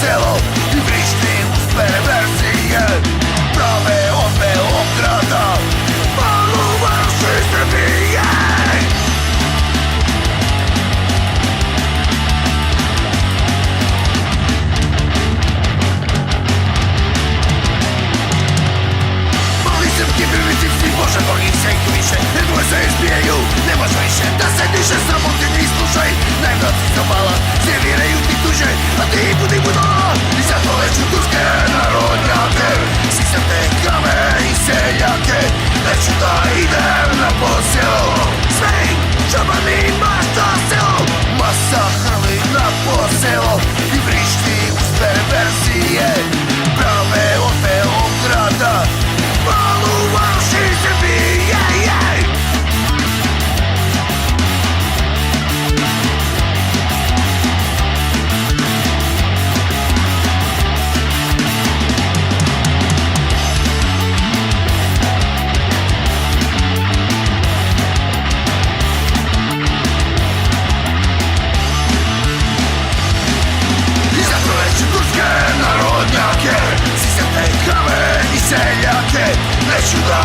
село і прийшли у перверсії. Праве опе обкрада малу вашої Сербії. Boże, boli się i mi się, ledwo się zbieją. Nie masz się, da se dysze, samoty nie słuchaj. Najmłodszy zawala, się wieleją ty duże, a ty budy budala. I za to leczą turskie narodniakie. System kamy i sejake, lecz da idę na posielo. Swej, czabany masz to selo. Masa chrli na posielo i wyszli z perwersje. Prawe opę ograda malu waszej Serbii, jej. I za to leci turskie narodniakie, system kamy i sejake, lecz da